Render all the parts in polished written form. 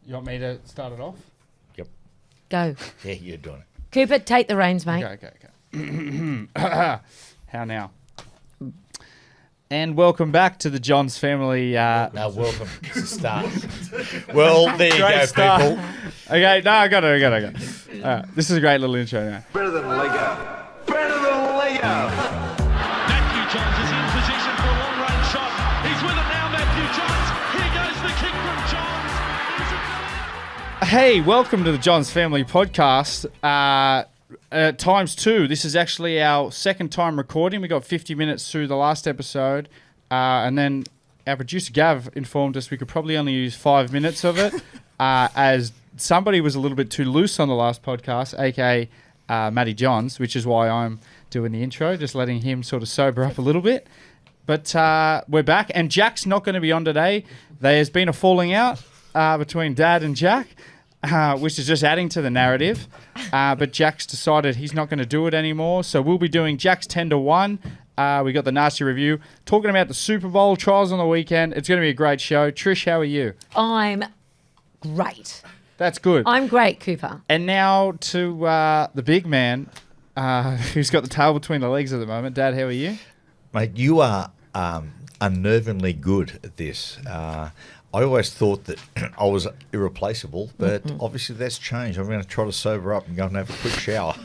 You want me to start it off? Yep. Go. Yeah, you're doing it. Cooper, take the reins, mate. Okay. How now? And welcome back to the Johns family. Welcome. It's a start. Well, there you Great go, start. people. Okay, no, I got it. This is a great little intro now. Better than Lego. Better than Lego. Matthew Johns is in position for a long-range shot. He's with it now, Matthew Johns. Here goes the kick from Johns. Hey, welcome to the Johns Family Podcast. Times two. This is actually our second time recording. We got 50 minutes through the last episode. And then our producer Gav informed us we could probably only use 5 minutes of it as somebody was a little bit too loose on the last podcast, aka Matty Johns, which is why I'm doing the intro, just letting him sort of sober up a little bit. But we're back, and Jack's not going to be on today. There's been a falling out between Dad and Jack, which is just adding to the narrative. But Jack's decided he's not going to do it anymore, so we'll be doing Jack's 10 to 1. We got the nasty review, talking about the Super Bowl trials on the weekend. It's going to be a great show. Trish, how are you? I'm great. That's good. I'm great, Cooper. And now to the big man, who's got the tail between the legs at the moment. Dad, how are you? Mate, you are unnervingly good at this. I always thought that I was irreplaceable, but obviously that's changed. I'm going to try to sober up and go and have a quick shower.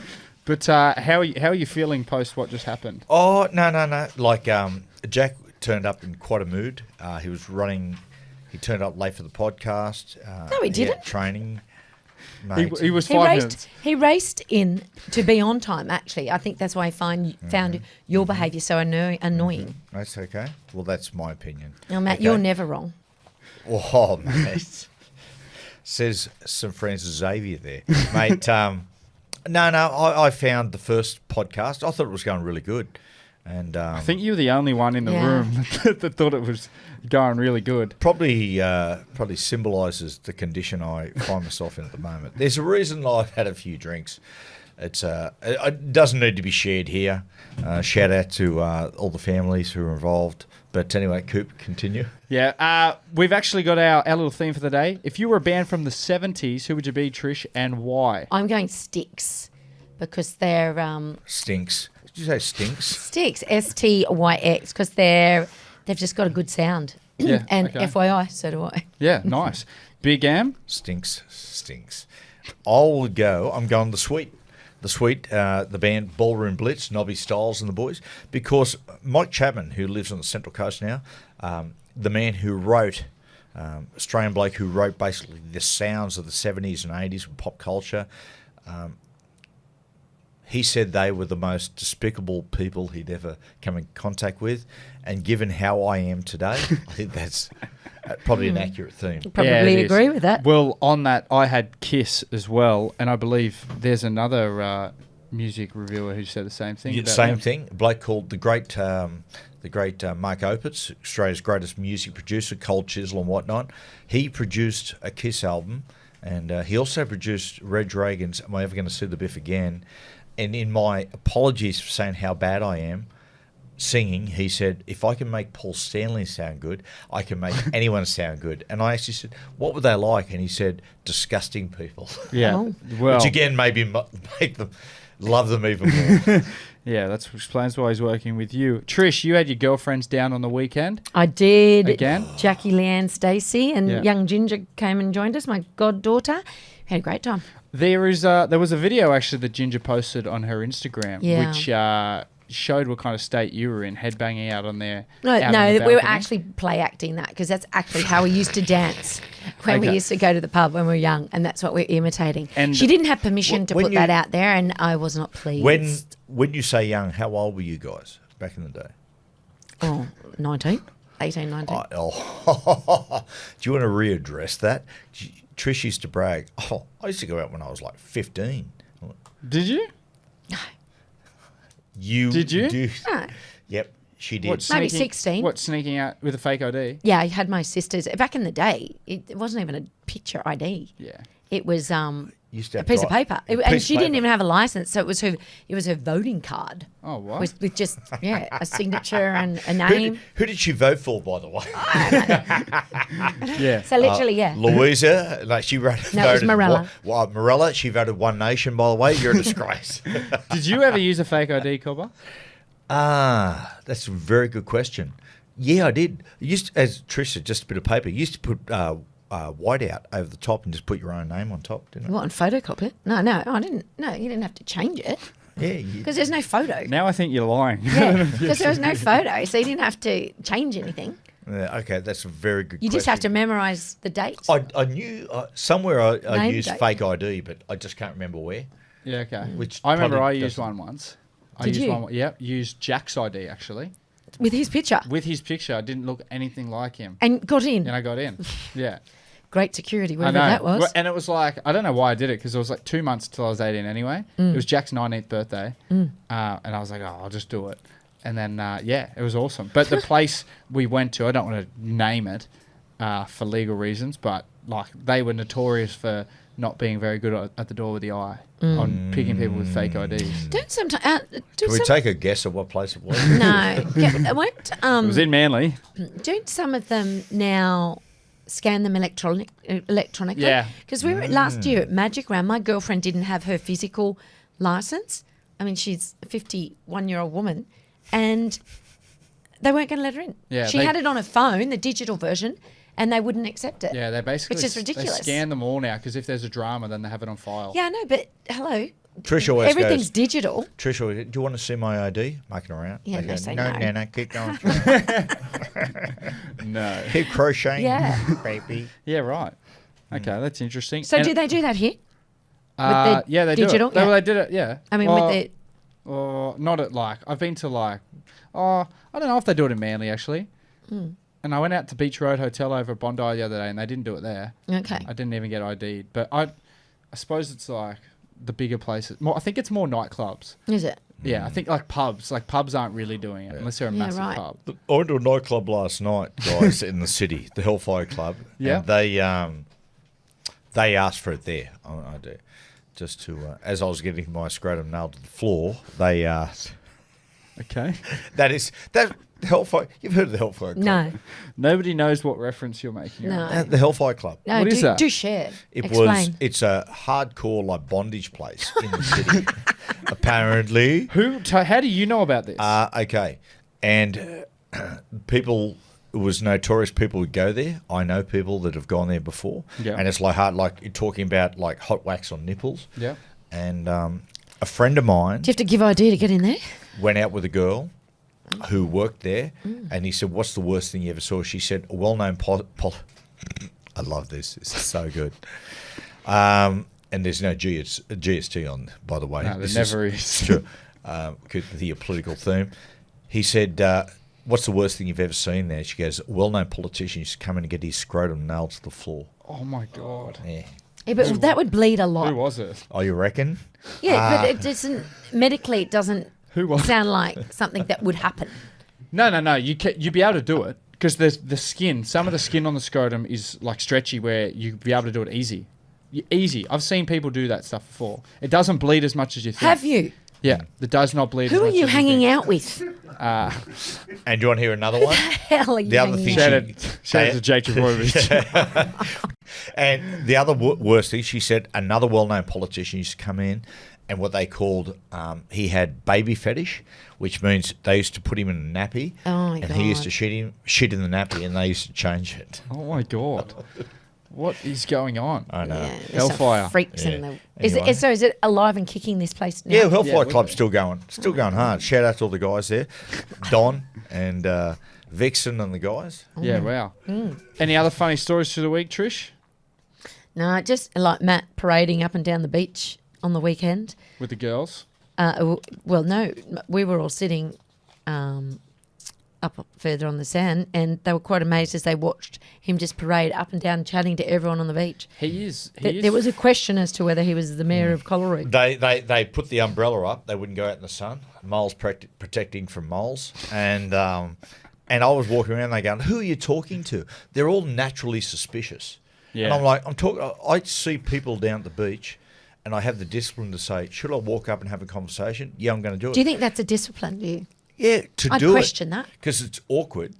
But how are you feeling post what just happened? Oh, no. Like, Jack turned up in quite a mood. He was running... He turned up late for the podcast. No, he didn't. Had training. Mate. He was 5 minutes. He raced in to be on time, actually. I think that's why I found your behaviour so annoying. That's okay. Well, that's my opinion. Now, Matt, Okay? you're never wrong. Oh, mate. Says St. Francis Xavier there. Mate, I found the first podcast. I thought it was going really good. And I think you were the only one in the room that thought it was going really good. Probably symbolises the condition I find myself in at the moment. There's a reason I've had a few drinks. It doesn't need to be shared here. Shout out to all the families who are involved. But anyway, Coop, continue. Yeah, we've actually got our little theme for the day. If you were a band from the 70s, who would you be, Trish, and why? I'm going Styx because they're... Stinks. Did you say Stinks? Styx, S-T-Y-X, because they've just got a good sound. Yeah, and okay. FYI, so do I. Yeah, nice. Big Am? Stinks. I'm going the Sweet. The band Ballroom Blitz, Nobby Styles and the boys, because Mike Chapman, who lives on the Central Coast now, the man who wrote, Australian bloke who wrote basically the sounds of the 70s and 80s and pop culture, he said they were the most despicable people he'd ever come in contact with. And given how I am today, I think that's probably an accurate theme. Probably agree with that. Well, on that, I had Kiss as well. And I believe there's another music reviewer who said the same thing. Yeah, same thing. A bloke called the great Mike Opitz, Australia's greatest music producer, Cold Chisel and whatnot. He produced a Kiss album. And he also produced Reg Reagan's Am I Ever Going to See the Biff Again? And in my apologies for saying how bad I am singing, he said, if I can make Paul Stanley sound good, I can make anyone sound good. And I actually said, what were they like? And he said, disgusting people. Yeah. Oh. Well, which again maybe make them love them even more. Yeah, that explains why he's working with you. Trish, you had your girlfriends down on the weekend. I did. Again? Jackie, Leanne, Stacey, and young Ginger came and joined us, my goddaughter. Had a great time. There was a video actually that Ginger posted on her Instagram, which showed what kind of state you were in, headbanging out on there. No, we were actually play acting that because that's actually how we used to dance when we used to go to the pub when we were young, and that's what we're imitating. And she didn't have permission to put that out there, and I was not pleased. When you say young, how old were you guys back in the day? Oh, 19. 18, 19. Do you want to readdress that? Trish used to brag, I used to go out when I was like 15. Did you? No. Did you? No. Yep, she did. Maybe 16. What, sneaking out with a fake ID? Yeah, I had my sisters. Back in the day, it wasn't even a picture ID. Yeah. It was used to have a piece of paper. And she didn't paper. even have a license, so it was her voting card. Oh, what? With just, a signature and a name. Who did she vote for, by the way? Yeah. So literally, Louisa, like she voted. No, it was Morella. Morella, she voted One Nation, by the way. You're a disgrace. Did you ever use a fake ID, Cobber? That's a very good question. Yeah, I did. As Trish said, just a bit of paper. You used to put white out over the top and just put your own name on top, didn't it? What, and photocopy it? No, I didn't. No, you didn't have to change it. Yeah. Because there's no photo. Now I think you're lying. Yeah, because there was no photo, so you didn't have to change anything. Yeah, okay, that's a very good You question. just have to memorise the dates. I knew somewhere I Name used date. fake ID, but I just can't remember where. Yeah, okay. Which I remember probably I used doesn't- one once. Did you? Used Jack's ID, actually. With his picture. With his picture, I didn't look anything like him. And got in. And I got in. Yeah. Great security, I whatever know. that was. And it was like, I don't know why I did it, because it was like 2 months till I was 18 anyway. It was Jack's 19th birthday. And I was like, I'll just do it. And then, it was awesome. But the place we went to, I don't want to name it for legal reasons, but like they were notorious for not being very good at the door with the eye on picking people with fake IDs. Can we take a guess at what place it was? No. It was in Manly. Don't some of them now scan them electronically? Yeah. Because we were last year at Magic Round. My girlfriend didn't have her physical license. I mean, she's a 51-year-old woman, and they weren't going to let her in. Yeah, she had it on her phone, the digital version, and they wouldn't accept it. Yeah, they basically which is ridiculous. They scan them all now, because if there's a drama, then they have it on file. Yeah, I know, but hello. Trish always Everything's goes, digital. Trish, do you want to see my ID? Making around. Yeah, They they go, say no, no. no, keep going. No. Keep crocheting, Yeah. baby. Yeah, right. Okay, that's interesting. So And- do they do that here? yeah, they digital? do it. Yeah. They did it, yeah. I mean, Well, with not at like, I've been to like, I don't know if they do it in Manly actually. And I went out to Beach Road Hotel over at Bondi the other day, and they didn't do it there. Okay. I didn't even get ID'd. But I suppose it's like the bigger places. I think it's more nightclubs. Is it? Yeah, I think like pubs. Like pubs aren't really doing it unless they're a Yeah, massive right. pub. I went to a nightclub last night, guys, in the city, the Hellfire Club. Yeah. And they asked for it there. I do. Just to, as I was getting my scrotum nailed to the floor, they asked. Okay. That Hellfire. You've heard of the Hellfire Club? No. Nobody knows what reference you're making. No. The Hellfire Club. No, What is that? Do share. It's a hardcore like bondage place in the city. Apparently. How do you know about this? Okay. And people, it was notorious people would go there. I know people that have gone there before. Yeah. And it's like hard, like you're talking about like hot wax on nipples. Yeah. And a friend of mine Do you have to give ID to get in there? went out with a girl who worked there, and he said, "What's the worst thing you ever saw?" She said, "A well-known I love this. This is so good. And there's no GST on, by the way. No, there This never is. True. Could be a political theme. He said, "What's the worst thing you've ever seen there?" She goes, "A well-known politician used to come in and get his scrotum nailed to the floor." Oh my God. Yeah. Yeah, but that would bleed a lot. Who was it? Oh, you reckon? Yeah, but it doesn't medically. It doesn't Who was? sound like something that would happen. No. You'd be able to do it because there's the skin. Some of the skin on the scrotum is like stretchy, where you'd be able to do it easy. Easy. I've seen people do that stuff before. It doesn't bleed as much as you think. Have you? Yeah, it does not bleed. Who as are much you as hanging think. out with? And do you want to hear another one? Hell, are you The other hanging thing out? Shout out to Jake Travojevic. And the other worst thing, she said, another well-known politician used to come in, and what they called, he had baby fetish, which means they used to put him in a nappy, Oh, my and he used God. to shit in the nappy, and they used to change it. Oh my God. What is going on? I know. Yeah, there's Hellfire. some freaks in Yeah. the. Anyway. So is it alive and kicking this place now? Yeah, Hellfire Yeah, Club's still going hard. Shout out to all the guys there, Don and Vixen and the guys. Yeah, wow. Any other funny stories for the week, Trish? No, just like Matt parading up and down the beach on the weekend. With the girls? Well, no, we were all sitting up further on the sand, and they were quite amazed as they watched him just parade up and down, chatting to everyone on the beach. He is. There was a question as to whether he was the mayor of Collarook. They put the umbrella up. They wouldn't go out in the sun. Moles protecting from moles. And I was walking around, they going, "Who are you talking to?" They're all naturally suspicious. Yeah. And I'm like, I see people down at the beach and I have the discipline to say, should I walk up and have a conversation? Yeah, I'm going to do it. Do you think that's a discipline? Do you? Yeah, I'd do it. I'd question that. Because it's awkward.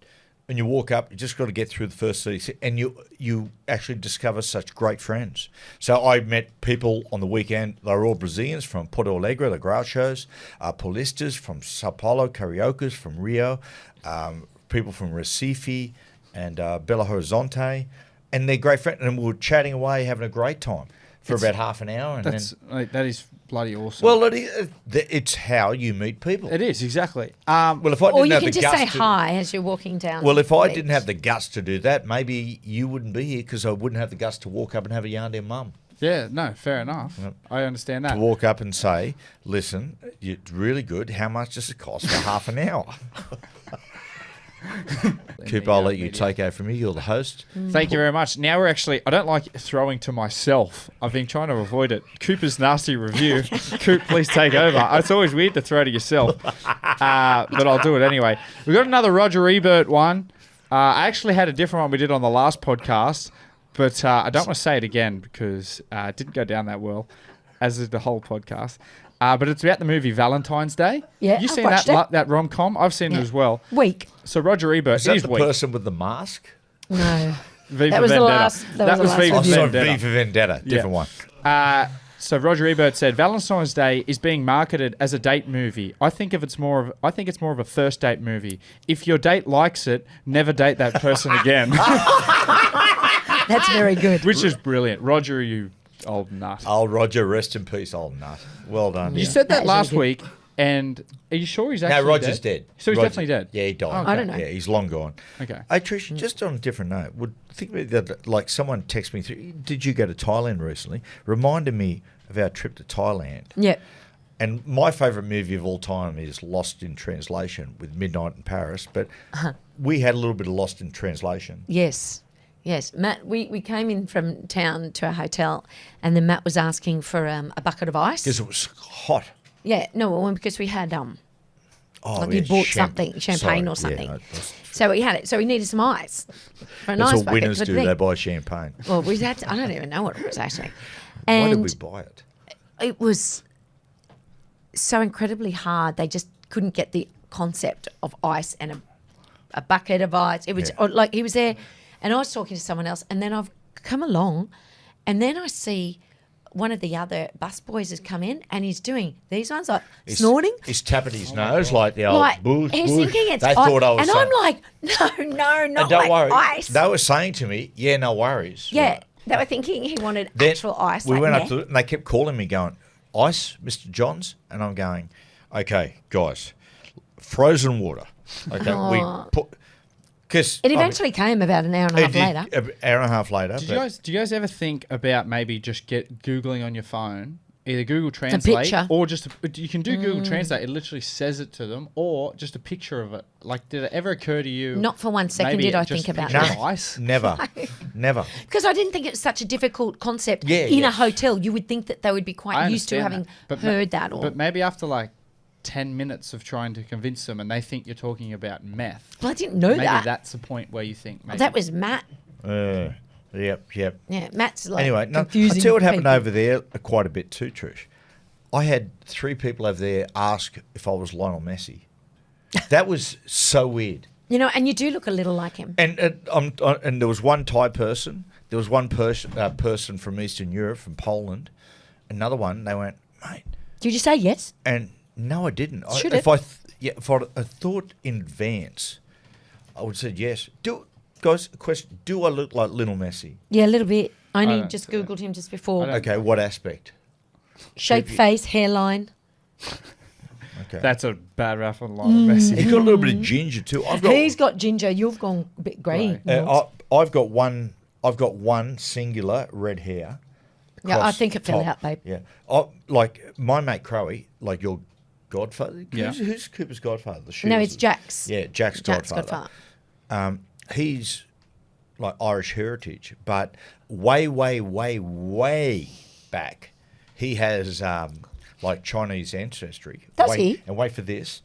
And you walk up, you just got to get through the first 30 and you actually discover such great friends. So I met people on the weekend, they were all Brazilians from Porto Alegre, the Grouchos, Paulistas from Sao Paulo, Cariocas from Rio, people from Recife and Belo Horizonte, and they're great friends. And we were chatting away, having a great time for about half an hour. And that is bloody awesome. Well, it's how you meet people. It is, exactly. Well, if I didn't Or you have can the just guts say to, hi as you're walking down. Well, if the I beach. didn't have the guts to do that, maybe you wouldn't be here because I wouldn't have the guts to walk up and have a yarn to your mum. Yeah, no, fair enough. Yep. I understand that. To walk up and say, listen, it's really good. How much does it cost for half an hour? Cooper, I'll let you take over from me. You're the host. Thank you very much. Now we're actually, I don't like throwing to myself. I've been trying to avoid it. Cooper's nasty review. Coop, please take over. It's always weird to throw to yourself, but I'll do it anyway. We've got another Roger Ebert one. I actually had a different one we did on the last podcast, but I don't want to say it again because it didn't go down that well, as did the whole podcast. But it's about the movie Valentines Day. Yeah, you I've seen watched that rom-com? I've seen it as well. Weak. So Roger Ebert Is that is the weak. person with the mask? No. V That for was the Vendetta. last- that was the V last for review. Vendetta. V for Vendetta. Different one. So Roger Ebert said Valentine's Day is being marketed as a date movie. I think it's more of a first date movie. If your date likes it, never date that person again. That's very good. Which is brilliant. Roger, you old nut. Old Roger, rest in peace, old nut. Well done. You said that is last really week, and are you sure he's actually No, Roger's dead. So he's Roger- definitely dead? Yeah, he died. I don't know. Yeah, he's long gone. Okay. Hey, Trish, just on a different note, think about that. Like someone texted me through. Did you go to Thailand recently? Reminded me of our trip to Thailand. Yeah. And my favourite movie of all time is Lost in Translation with Midnight in Paris. But we had a little bit of Lost in Translation. Yes. Yes. Matt, we came in from town to a hotel and then Matt was asking for a bucket of ice. Because it was hot. Yeah. No, well, because we had Oh, like we you had bought something, champagne or Sorry, something. Yeah, So we had it. So we needed some ice. For a that's nice what bucket. winners But do. then- They buy champagne. Well, we had I don't even know what it was actually. Why And did we buy it? it was so incredibly hard. They just couldn't get the concept of ice and a bucket of ice. It was like he was there and I was talking to someone else and then I've come along and then I see one of the other bus boys has come in and he's doing these ones like snorting. He's tapping his nose like the old Like, bush. he's thinking it's They ice. thought I was and saying, I'm like, no, not and don't like worry. ice. They were saying to me, yeah, no worries. Yeah, Right. they were thinking he wanted Then actual ice. We like went meth. up to it and they kept calling me going, ice, Mr. Johns? And I'm going, okay, guys, frozen water. Okay, we put... Cause, It eventually came about an hour and a half later. An hour and a half later. Do you guys ever think about maybe just Googling on your phone, either Google Translate picture. or just you can do Google Translate. It literally says it to them, or just a picture of it. Like, did it ever occur to you? Not for 1 second maybe did I just think about picture that. of ice. Never. Never. Because I didn't think it was such a difficult concept Yeah, in yeah. a hotel. You would think that they would be I quite used to understand having that. heard that. Or But maybe after like 10 minutes of trying to convince them, and they think you're talking about meth. well, I didn't know Maybe that. that's the point where you think maybe That was Matt. Yep. Yeah, Matt's like Anyway, no, I'll confusing tell you what happened people. over there quite a bit too, Trish. I had 3 people over there ask if I was Lionel Messi. That was so weird. You know, and you do look a little like him. And there was one Thai person. There was one person from Eastern Europe, from Poland. Another one. They went, mate. Did you say yes? And no, I didn't. Should if I thought in advance, I would say yes. Guys, a question: do I look like Lionel Messi? Yeah, a little bit. I only don't just see that. Googled him just before. Okay, what aspect? Shape, face, hairline. Okay, That's a bad rap on Lionel Messi. he's got a little bit of ginger too. He's got ginger. You've gone a bit grey. I've got one. I've got one singular red hair. Yeah, I across think it fell top. out, babe. Yeah, like my mate Crowie, like your godfather. Yeah. Who's Cooper's godfather? The No, Shooters? it's Jack's. Yeah, Jack's godfather. He's like Irish heritage, but way back, he has like Chinese ancestry. Does he? And wait for this,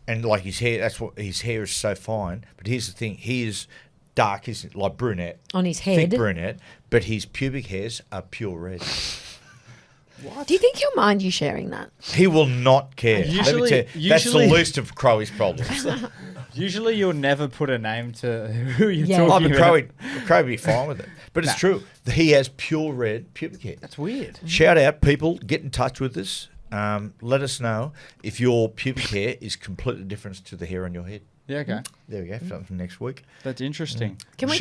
and like his hair. That's what his hair is so fine. But here's the thing: he is dark. He's like brunette On his thick head. brunette, but his pubic hairs are pure red. Do you think he'll mind you sharing that? He will not care. Usually- Let me tell you, that's the usually- least of Crowy's problems. Usually you'll never put a name to who you're Yeah. Oh, talking but about. Crowy would be fine with it. But it's true. He has pure red pubic hair. That's weird. Shout out, people. Get in touch with us. Let us know if your pubic hair is completely different to the hair on your head. Yeah, okay. There we go. Something from next week. That's interesting. Can we?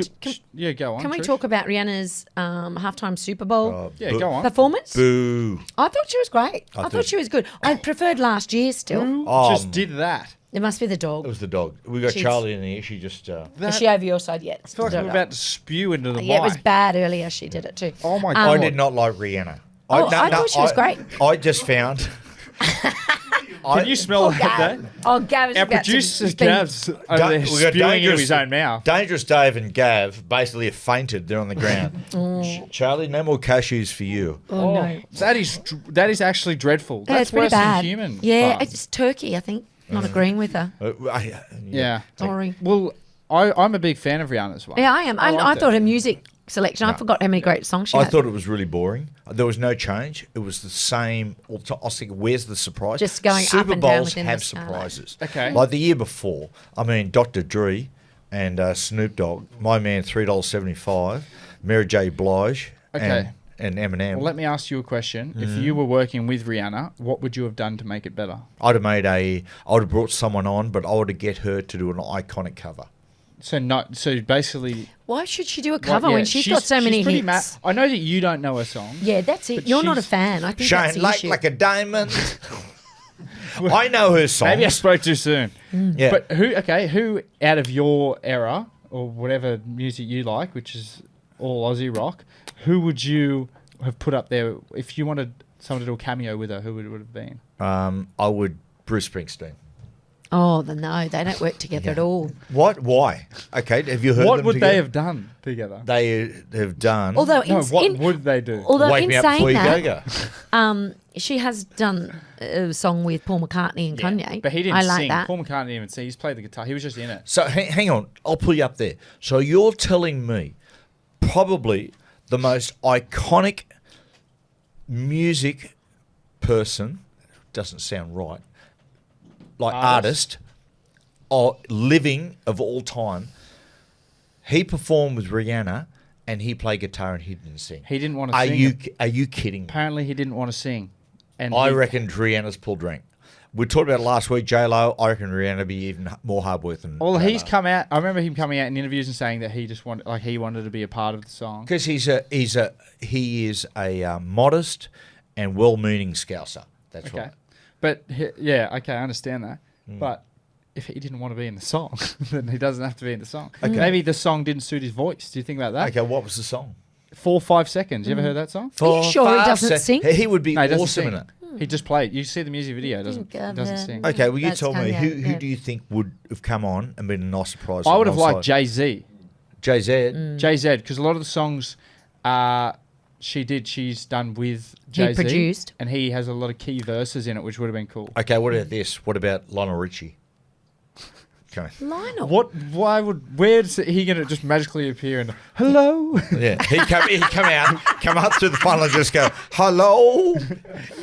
Yeah, go on. Can we Trish. talk about Rihanna's halftime Super Bowl Yeah, go on. performance? Boo. I thought she was great. I thought- thought she was good. I preferred last year still. Who Oh, just did that? It must be the It dog. was the dog. We got She's- Charlie in here. She just. Is she over your side yet? I feel like I'm about to spew into the Yeah, it mic. was bad earlier. She did it too. Oh my I god! did not like Rihanna. I thought she was great. I just found. Can you smell that? Gav. Oh, Gav is Our about to producer spin- Gav's over there we got spewing into his own mouth. Dangerous Dave and Gav basically have fainted. They're on the ground. Charlie, no more cashews for you. Oh, no. That is actually dreadful. Yeah, That's it's pretty worse bad. than human. Yeah, farts. it's turkey, I think. Not agreeing with her. Yeah. Sorry. Well, I'm a big fan of Rihanna's one. Yeah, I am. I liked thought it. her music selection, I forgot how many great songs she I had. thought it was really boring. There was no change. It was the same. All I was thinking, where's the surprise? Just going up Super and down Bowls within have the scale. surprises. Okay. Like the year before, I mean, Dr. Dre and Snoop Dogg, My Man $3.75, Mary J. Blige, Okay. and Eminem. Well, let me ask you a question. If Mm-hmm. you were working with Rihanna, what would you have done to make it better? I would have brought someone on, but I would have get her to do an iconic cover. So basically, Why should she do a cover yeah, when she's got so many pretty hits? I know that you don't know her song. Yeah, that's it. But You're not a she's- fan. I think that's Shine the light issue. like a diamond. I know her songs. Maybe I spoke too soon. Yeah. But who out of your era or whatever music you like, which is all Aussie rock, who would you have put up there if you wanted someone to do a cameo with her? Who would it have been? I would Bruce Springsteen. Oh, no, they don't work together at all. What? Why? Okay, have you heard What them would together? they have done together? They have done. Although, No, what would they do? Wake in Me Up saying Before You that, Go. she has done a song with Paul McCartney and Kanye. But he didn't I like sing. that. Paul McCartney didn't even sing. He's played the guitar. He was just in it. So hang on, I'll pull you up there. So you're telling me probably the most iconic music person, doesn't sound right, like artist or living of all time, he performed with Rihanna and he played guitar and he didn't sing. He didn't want to Are sing. you kidding me? Apparently, he didn't want to sing. And I he- reckon Rihanna's pulled rank. We talked about it last week, J-Lo. I reckon Rihanna would be even more hard work than Well, he's J-Lo. come out. I remember him coming out in interviews and saying that he just wanted, he wanted to be a part of the song. Because he is a modest and well-meaning Scouser. That's Okay, right. but I understand that. But if he didn't want to be in the song, then he doesn't have to be in the song. Okay. Maybe the song didn't suit his voice. Do you think about that? Okay, what was the song? 4 or 5 seconds. You ever heard that song? Are you sure he doesn't sing? He would be No, he doesn't awesome sing. in it. He just played. You see the music video. Doesn't sing. Okay, well, you That's tell me, Kanye, who yeah. do you think would have come on and been a nice surprise? I would have liked Jay-Z. Jay-Z. Jay-Z, because a lot of the songs she's done with He Jay-Z. produced. And he has a lot of key verses in it, which would have been cool. Okay, what about this? What about Lionel Richie? Okay. Lionel. Where's he going to just magically appear and, hello? Yeah, he come out through the funnel and just go, hello,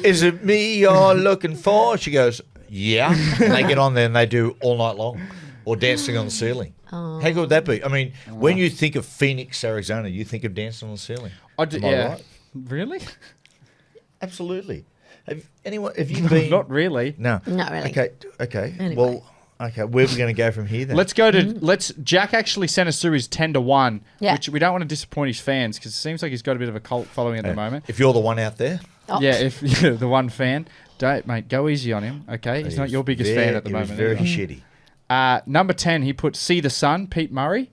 is it me you're looking for? She goes, yeah. And they get on there and they do all night long or dancing on the ceiling. How good would that be? I mean, when you think of Phoenix, Arizona, you think of dancing on the ceiling. Am I right? Really? Absolutely. Have you been? Not really. No. Not really. Okay. Anyway. Well, okay. Where are we going to go from here then? Let's go to Jack actually sent us through his 10-1, Yeah. which we don't want to disappoint his fans because it seems like he's got a bit of a cult following at the moment. If you're the one out there, Oh. Yeah, if you're the one fan, mate, go easy on him. Okay, he's not your biggest fan at the moment. He was very either. shitty. Number 10, he put See the Sun, Pete Murray,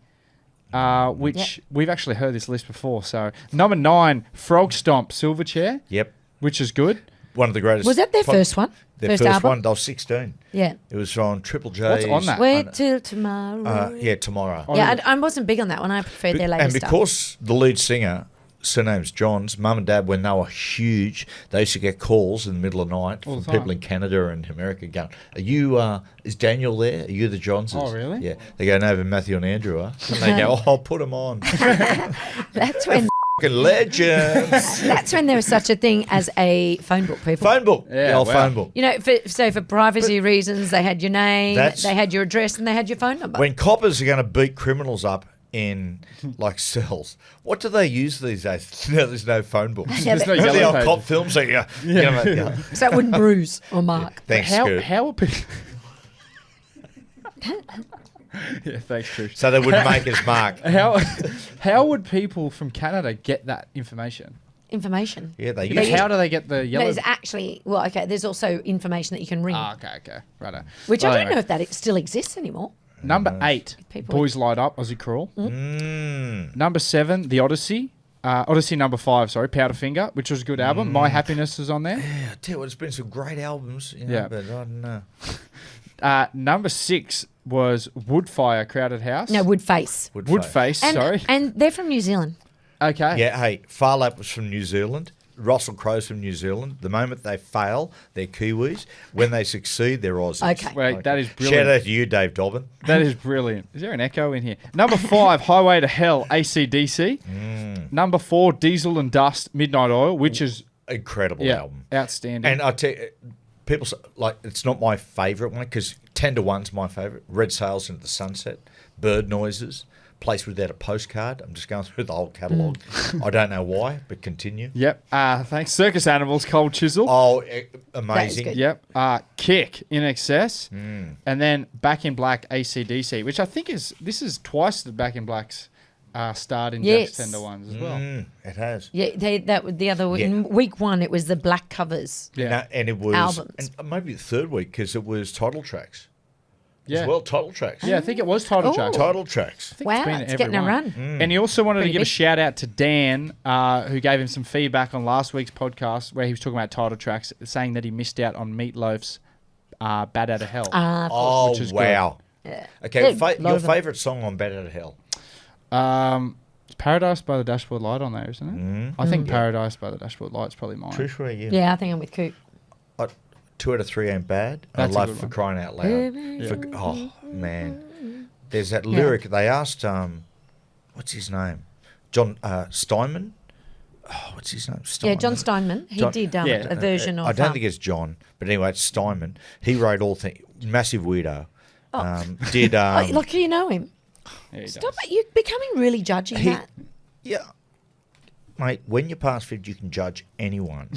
which we've actually heard this list before. So number 9, Frog Stomp, Silverchair, Yep. which is good. One of the greatest. Was that their first one? Their First first album? one. They were 16. Yeah. It was on Triple J. What's on that? Wait till tomorrow. Yeah, Tomorrow. Yeah, I wasn't big on that one. I preferred their latest And stuff. because the lead singer, surname's John's, mum and dad, when they were huge, they used to get calls in the middle of the night All from the time. people in Canada and America going, are you, is Daniel there? Are you the Johnses? Oh, really? Yeah. They go, no, but Matthew and Andrew are. And they go, oh, I'll put them on. That's when legends. That's when there was such a thing as a phone book, people. Phone book. Yeah, the old wow. phone book. You know, for privacy reasons, they had your name, they had your address, and they had your phone number. When coppers are going to beat criminals up in like cells, what do they use these days? No, there's no phone books. Yeah, There's no Remember the yellow old cop pages. films? Like, yeah. So it wouldn't bruise or mark. Thanks, How Scoot. are people... Yeah, thanks, Trish. So they wouldn't make us mark. How would people from Canada get that information? Information. Yeah, they Because use how do they get the yellow? There's actually, there's also information that you can ring, Okay, righto. which Well, I don't anyway. know if that still exists anymore. Number 8, People- Boys Light Up, Aussie Crawl. Mm. Number 7, The Odyssey. Odyssey number 5, Powderfinger, which was a good album. My Happiness is on there. Yeah, I tell you what, it's been some great albums. Yeah. But I don't know. Number 6 was Woodfire, Crowded House. No, Woodface. Woodface, And, sorry. and they're from New Zealand. Okay. Yeah, hey, Farlap was from New Zealand. Russell Crowe's from New Zealand. The moment they fail, they're Kiwis. When they succeed, they're Aussies. Okay. Wait, that is brilliant. Shout out to you, Dave Dobbin. That is brilliant. Is there an echo in here? Number 5, Highway to Hell, AC/DC. Number 4, Diesel and Dust, Midnight Oil, which is Incredible album. outstanding. And I tell you, people like it's not my favourite one because 10 to 1's my favourite. Red Sails into the Sunset, Bird Noises, Place Without a Postcard. I'm just going through the whole catalogue. I don't know why, but continue. Yep. Thanks. Circus Animals, Cold Chisel. Oh, That amazing. is good. Yep. Kick, In Excess. And then Back in Black, AC/DC, which I think this is twice the Back in Black's starred in Yes. Jack's Tender Ones as well. It has. Yeah, that was the other Yeah. in week 1. It was the black covers. Yeah. No, and it was Albums. and maybe the third week because it was title tracks. Yeah. As well, title tracks. Yeah, I think it was title Oh. track. Title tracks. Wow, been it's every getting a one. run. And he also wanted to Pretty give a big. shout out to Dan, who gave him some feedback on last week's podcast where he was talking about title tracks, saying that he missed out on Meatloaf's Bad Out of Hell. Oh, which is good. wow. Yeah. Okay, Yeah, your love them. favourite song on Bad Out of Hell? It's Paradise by the Dashboard Light on there, isn't it? I think Paradise by the Dashboard Light's probably mine. Trish, where are you? Yeah, I think I'm with Coop. 2 out of 3 ain't bad. That's a I love good for one. crying out loud. Oh man, there's that lyric. They asked, what's his name? John Steinman. Oh, what's his name? Yeah, John Steinman. He did a version of. I don't think it's John, but anyway, it's Steinman. He wrote all things. Massive weirdo. Did look, you know him. Yeah, he Stop does. it! You're becoming really judgy, Matt. Yeah. Mate, when you're past 50, you can judge anyone.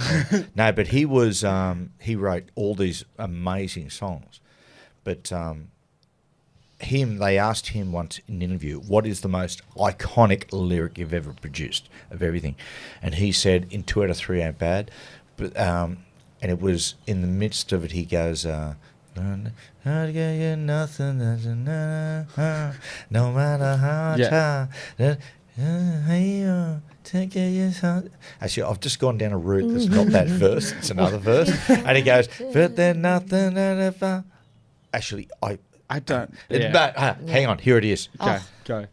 No, but he was, he wrote all these amazing songs. But they asked him once in an interview, what is the most iconic lyric you've ever produced of everything? And he said, in 2 out of 3 ain't bad. But, and it was in the midst of it, he goes, I get you nothing, no matter how I try. Actually, I've just gone down a route that's not that verse. It's another verse. And he goes, but there's nothing. Actually, I don't. But, hang on, here it is. Okay, go.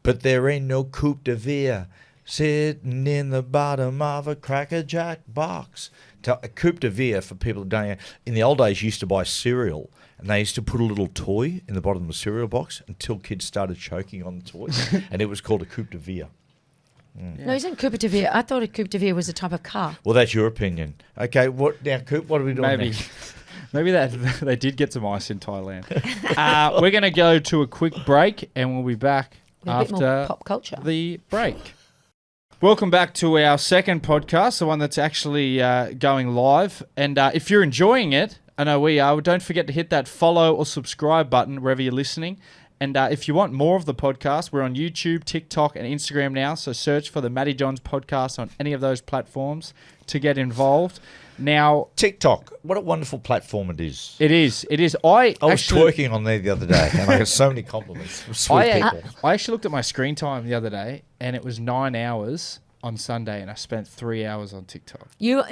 But there ain't no coupe de ville sitting in the bottom of a Cracker Jack box. A coupe de ville, for people who don't know, in the old days, you used to buy cereal, and they used to put a little toy in the bottom of the cereal box until kids started choking on the toy, and it was called a coupe de ville. No, isn't Coupe de Ville? I thought a Coupe de Ville was a type of car. Well, that's your opinion. Okay, what now, Coop? What are we doing Maybe. next? Maybe that they did get some ice in Thailand. We're going to go to a quick break, and we'll be back A bit more after pop culture. the break. Welcome back to our second podcast, the one that's actually going live. And if you're enjoying it, I know we are, don't forget to hit that follow or subscribe button wherever you're listening. And if you want more of the podcast, we're on YouTube, TikTok, and Instagram now. So search for the Matty Johns podcast on any of those platforms to get involved. Now, TikTok, what a wonderful platform it is. it is. I was twerking on there the other day, and I got so many compliments from sweet people. I actually looked at my screen time the other day, and it was 9 hours on Sunday, and I spent 3 hours on TikTok. You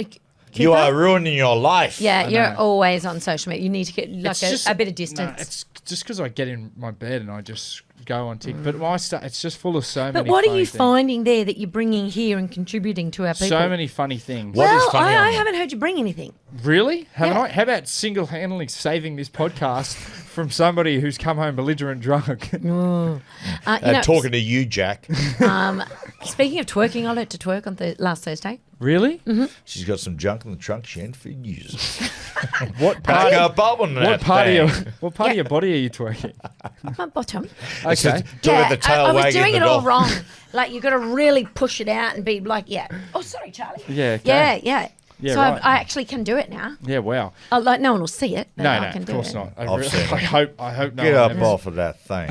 are ruining your life. Yeah, I you're know. always on social media. You need to get like a bit of distance. No, it's just because I get in my bed and I just go on TikTok. But it's just full of so many. But what are funny you things. finding there that you're bringing here and contributing to our people? So many funny things. What is Well, funny on I there? haven't heard you bring anything. Really? Haven't Yeah. I? How about single-handedly saving this podcast from somebody who's come home belligerent drunk. Talking to you, Jack. Speaking of twerking, I learnt to twerk on last Thursday. Really? Mm-hmm. She's got some junk in the trunk she ain't for use. What part of your body are you twerking? My bottom. Okay. I was doing it all wrong. Like, you got to really push it out and be like, oh, sorry, Charlie. Yeah. Okay. Yeah. Yeah, so right. I actually can do it now. Yeah, wow. Like, no one will see it, but I can of do course it. not. I hope no Get one up off of that thing.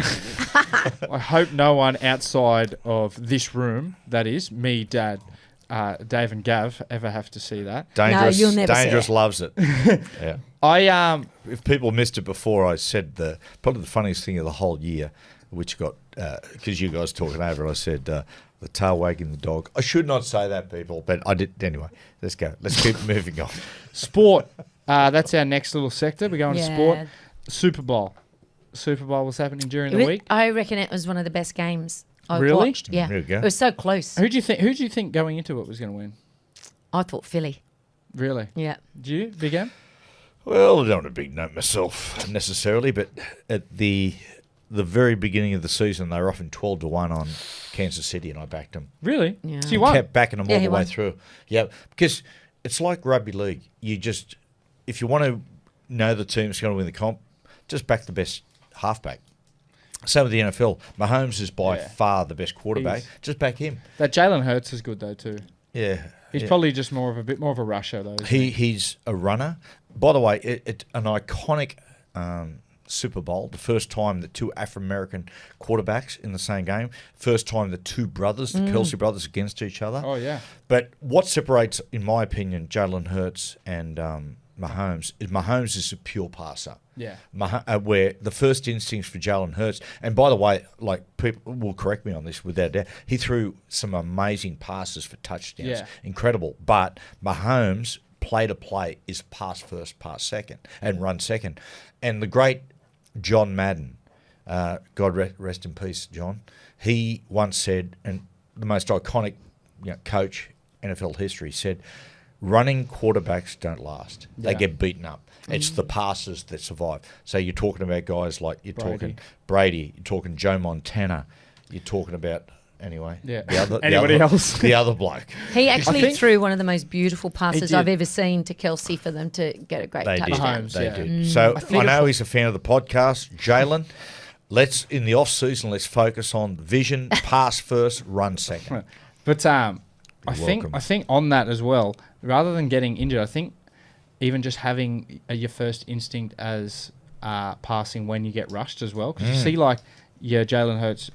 I hope no one outside of this room, that is, me, Dad, Dave and Gav, ever have to see that. Dangerous, you'll never Dangerous see it. loves it. Yeah. If people missed it before, I said probably the funniest thing of the whole year, which got, because you guys talking over it, I said, the tail wagging the dog. I should not say that, people, but I did. Anyway, let's go. Let's keep moving on. Sport. That's our next little sector. We're going to sport. Super Bowl. Super Bowl was happening during the week. I reckon it was one of the best games I've Really? watched. Yeah. There you go. It was so close. Who do you think going into it was going to win? I thought Philly. Really? Yeah. Do you, Big M? Well, I don't want to big note myself necessarily, but at the very beginning of the season, they were offering 12-1 on Kansas City, and I backed them. Really? Yeah. So you won? Kept backing them all the way won. through. Yeah, because it's like rugby league. If you want to know the team's going to win the comp, just back the best halfback. Same with the NFL. Mahomes is by far the best quarterback. Just back him. That Jalen Hurts is good though too. Yeah. He's probably just a bit more of a rusher though. He's a runner. By the way, an iconic Super Bowl, the first time that two Afro-American quarterbacks in the same game, first time the two brothers, the Kelsey brothers, against each other. Oh, yeah. But what separates, in my opinion, Jalen Hurts and Mahomes is a pure passer. Yeah. Where the first instincts for Jalen Hurts, and by the way, like people will correct me on this without doubt, he threw some amazing passes for touchdowns. Yeah. Incredible. But Mahomes, play to play, is pass first, pass second, and run second. And the great John Madden, God rest in peace, John, he once said, and the most iconic coach NFL history said, running quarterbacks don't last. They get beaten up. It's the passes that survive. So you're talking about guys like, talking Brady, you're talking Joe Montana, you're talking about, anyway, anybody else? The other bloke. He actually threw one of the most beautiful passes I've ever seen to Kelsey for them to get a great touchdown. They did. So I know he's a fan of the podcast. Jalen, in the off-season, let's focus on vision, pass first, run second. But I think on that as well, rather than getting injured, I think even just having your first instinct as passing when you get rushed as well. Because you see like your Jalen Hurts,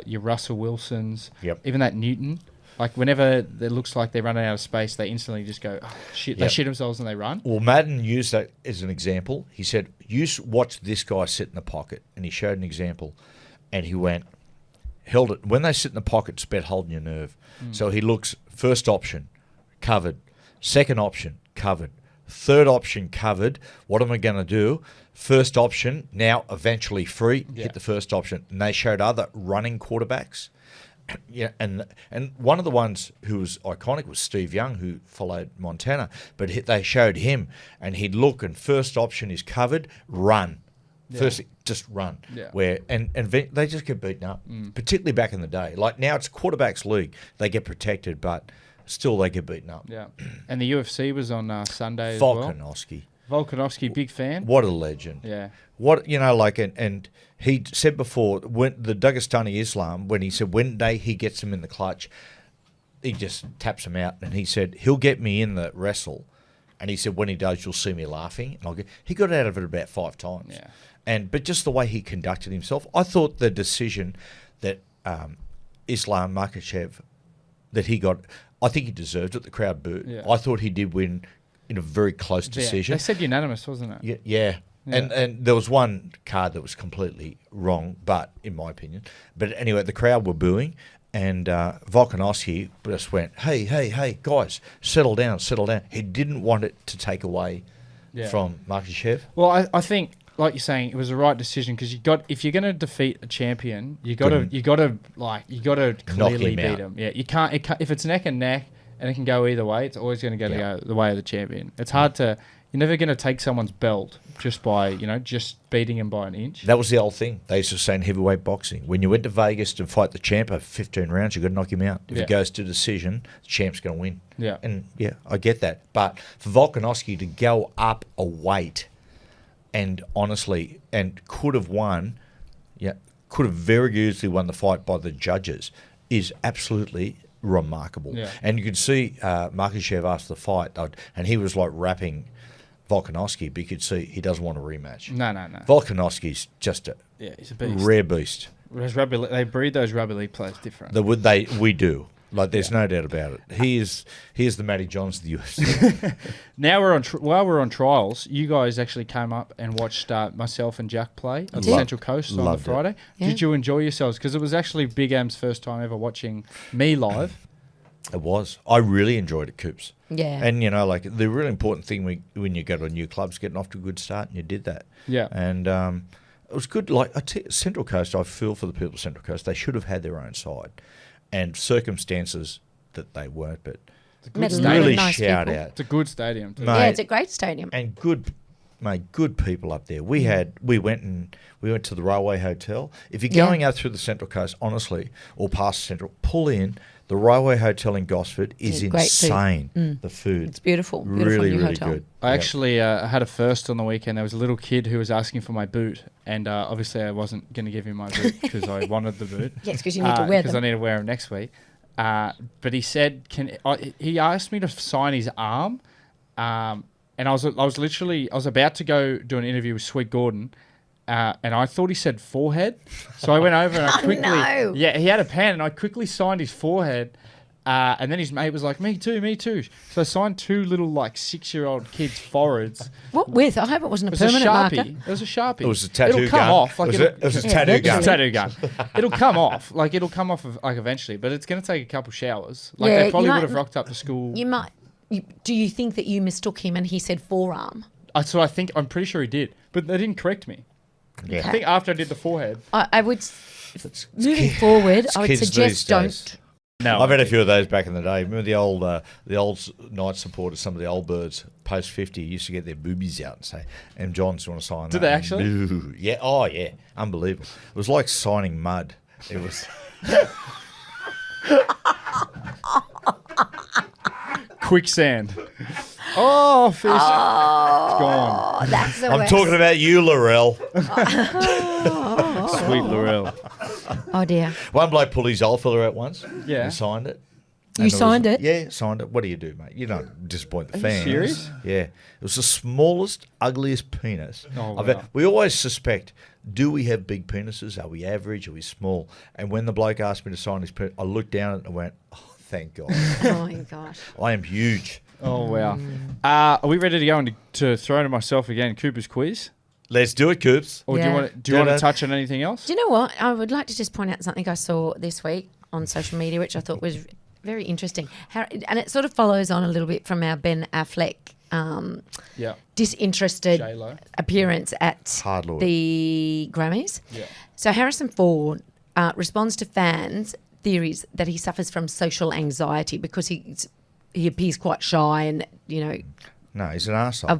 your Russell Wilsons, even that Newton. Like whenever it looks like they're running out of space, they instantly just go, oh, shit. They shit themselves and they run. Well, Madden used that as an example. He said, watch this guy sit in the pocket. And he showed an example. And he held it. When they sit in the pocket, it's about holding your nerve. So he looks, first option, covered. Second option, covered. Third option, covered. What am I going to do? First option, now eventually free, hit the first option. And they showed other running quarterbacks. And one of the ones who was iconic was Steve Young, who followed Montana. But they showed him, and he'd look, and first option is covered, run. First, just run. Yeah. And they just get beaten up, particularly back in the day. Like now it's quarterbacks league. They get protected, but still they get beaten up. Yeah. And the UFC was on Sunday as well. Volkanovski, big fan. What a legend. Yeah. And he said before, when the Dagestani Islam, when he said when he gets him in the clutch, he just taps him out. And he said, he'll get me in the wrestle. And he said, when he does, you'll see me laughing. And he got out of it about 5 times. Yeah. But just the way he conducted himself, I thought the decision that Islam Makhachev, that he got, I think he deserved it. The crowd booed. Yeah. I thought he did win in a very close decision. They said unanimous, wasn't it? Yeah. And there was one card that was completely wrong, but in my opinion. But anyway, the crowd were booing, and Volkanovski just went, hey, guys, settle down. He didn't want it to take away from Makhachev. Well, I think, like you're saying, it was the right decision because if you're going to defeat a champion, you got to clearly beat him. Yeah, you can't if it's neck and neck and it can go either way. It's always going to go the way of the champion. It's hard to. You're never going to take someone's belt just by, just beating him by an inch. That was the old thing. They used to say in heavyweight boxing, when you went to Vegas to fight the champ over 15 rounds, you've got to knock him out. If it goes to decision, the champ's going to win. Yeah. And, I get that. But for Volkanovski to go up a weight and honestly, and could have won, could have very easily won the fight by the judges, is absolutely remarkable. Yeah. And you could see Makhachev after the fight, and he was like rapping Volkanovski, but you could see he doesn't want a rematch. No. Volkanovski's just he's a beast. Rare beast. They breed those rugby league players different. We do. Like, there's no doubt about it. He is the Matty Johns of the UFC. Now while we're on trials, you guys actually came up and watched myself and Jack play on the Central Coast on the Friday. Yeah. Did you enjoy yourselves? Because it was actually Big Am's first time ever watching me live. It was. I really enjoyed it, Coops. Yeah. And, the really important thing when you go to a new club is getting off to a good start, and you did that. Yeah. And it was good. Like, Central Coast, I feel for the people of Central Coast, they should have had their own side. And circumstances that they weren't, but really nice shout people. out. It's a good stadium too. Mate, it's a great stadium. And good people up there. We went to the Railway Hotel. If you're going out through the Central Coast, honestly, or past Central, pull in. The Railway Hotel in Gosford is insane. The food. It's beautiful. Really, new really hotel. good. I actually had a first on the weekend. There was a little kid who was asking for my boot, and obviously I wasn't going to give him my boot because I wanted the boot. Yes, because you need to wear them. Because I need to wear them next week. But he said, he asked me to sign his arm, and I was about to go do an interview with Sweet Gordon. And I thought he said forehead. So I went over and I quickly... no. Yeah, he had a pen and I quickly signed his forehead. And then his mate was like, me too. So I signed two little 6-year-old kids' foreheads. What with? I hope it wasn't a It was permanent a marker. Sharpie. It was a Sharpie. It was a tattoo It'll come gun. off. It was a tattoo gun. It's a tattoo gun. It'll come off. It'll come off eventually. But it's going to take a couple showers. They probably would have rocked up to school. You might... do you think that you mistook him and he said forearm? So I'm pretty sure he did. But they didn't correct me. Yeah. I think after I did the forehead. I would... Moving forward, I would kids suggest these days. don't... No, I've had a few of those back in the day. Remember the old night supporters, some of the old birds post 50 used to get their boobies out and say, "M. Johns, do you want to sign that?" Did they actually? Boo. Yeah. Oh, yeah. Unbelievable. It was like signing mud. It was. Quicksand. Oh, fish. It's gone. That's the I'm worst. talking about you, Laurel. Sweet Laurel. Oh, dear. One bloke pulled his old fella out once. Yeah. And signed it. You signed it? Yeah, signed it. What do you do, mate? You don't disappoint the fans. serious? Yeah. It was the smallest, ugliest penis. Oh, I've wow. had. We always suspect, do we have big penises? Are we average? Are we small? And when the bloke asked me to sign his penis, I looked down at it and went, oh, thank God. Oh, my gosh. I am huge. Oh, wow. Are we ready to go into throw to myself again, Cooper's quiz? Let's do it, Coops. Or Yeah. do you want to touch on anything else? Do you know what? I would like to just point out something I saw this week on social media, which I thought was very interesting. And it sort of follows on a little bit from our Ben Affleck Yeah. disinterested J-Lo. appearance at Hard Lord. the Grammys. Yeah. So Harrison Ford responds to fans' theories that he suffers from social anxiety because he appears quite shy and, No, he's an arsehole.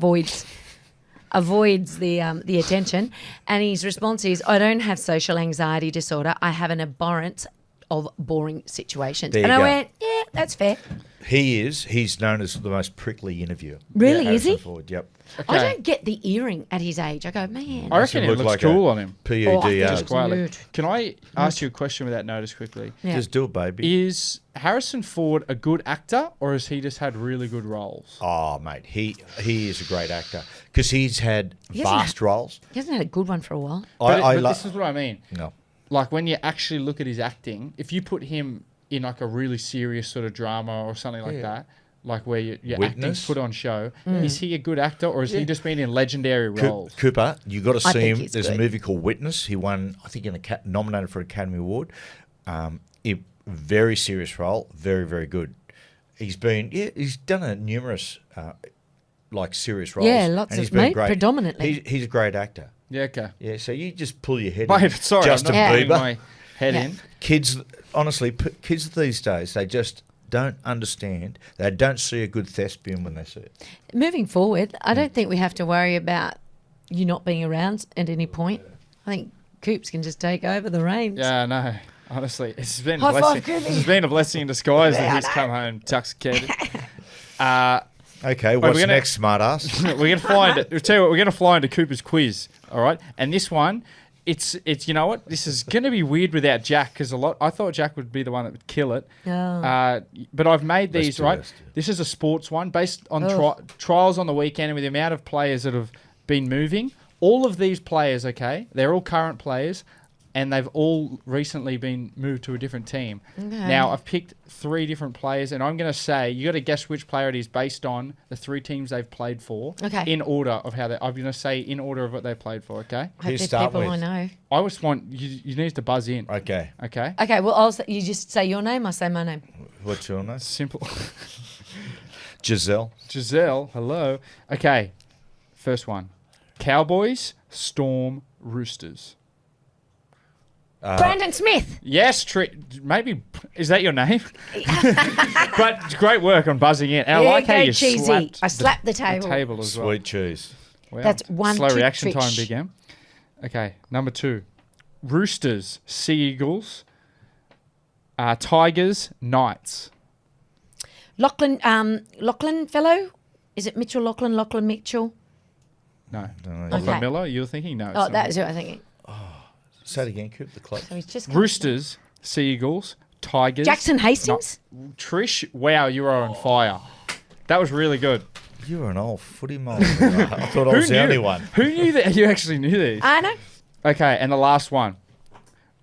avoids the attention. And his response is, I don't have social anxiety disorder. I have an abhorrence of boring situations. There And you I go. went, yeah, that's fair. He's known as the most prickly interviewer. Really, Yeah, is he? Harrison Ford, yep. I don't get the earring at his age. I go, man. I reckon it look looks like cool a on him. Oh, I think PUDR. it's Just quietly. nude. Can I ask you a question without notice quickly? Yeah. Just do it, baby. Is Harrison Ford a good actor or has he just had really good roles? Oh, mate, he is a great actor because he's had hasn't vast roles. He hasn't had a good one for a while. But this is what I mean. No. Like when you actually look at his acting, if you put him in like a really serious sort of drama or something like that, like where your acting's Witness? put on show, is he a good actor or has he just been in legendary roles? Cooper, you got to I see think him. he's There's good. a movie called Witness. He won, I think, nominated for an Academy Award. Very serious role, very, very good. He's done a numerous serious roles. Yeah, lots and of- he's been mate, great. predominantly. He's a great actor. Yeah, okay. Yeah, so you just pull your head Wait, in. sorry, Justin I'm not Bieber. putting my head Yeah. in. Kids, honestly, kids these days, they just don't understand. They don't see a good thespian when they see it. Moving forward, I don't think we have to worry about you not being around at any point. I think Coops can just take over the reins. Yeah, no. Honestly, it's been High a blessing. five, It's been a blessing in disguise that he's come home intoxicated. Okay, what's next, smartass? We're gonna fly into. Tell you what, we're gonna fly into Cooper's quiz. All right, and this one, it's you know what, this is gonna be weird without Jack because I thought Jack would be the one that would kill it. Oh. But I've made these right. This is a sports one based on trials on the weekend and with the amount of players that have been moving. All of these players, okay, they're all current players. And they've all recently been moved to a different team. Okay. Now, I've picked 3 different players, and I'm going to say, you got to guess which player it is based on the 3 teams they've played for. Okay. In order of how I'm going to say in order of what they played for, okay? I hope there's people I know. I just want, you need to buzz in. Okay. Okay? Okay, well, you just say your name, I say my name. What's your name? Simple. Giselle, hello. Okay, first one. Cowboys, Storm, Roosters. Brandon Smith. Yes, maybe is that your name? But great work on buzzing in. And I like how you cheesy. I slapped the table. As well. Sweet cheese. Wow. That's one. Slow reaction time, Big M. Okay, number 2, Roosters, Sea Eagles, Tigers, Knights. Lachlan fellow, is it Mitchell Lachlan? Lachlan Mitchell? No. Lachlan Miller. You were thinking no. Oh, that is who I'm thinking. Say it again, Coop, the club. So he's just Roosters, Sea Eagles, Tigers. Jackson Hastings? Trish, wow, you are on fire. That was really good. You're an old footy mold. I thought I was the only one. Who knew that you actually knew these? I know. Okay, and the last one.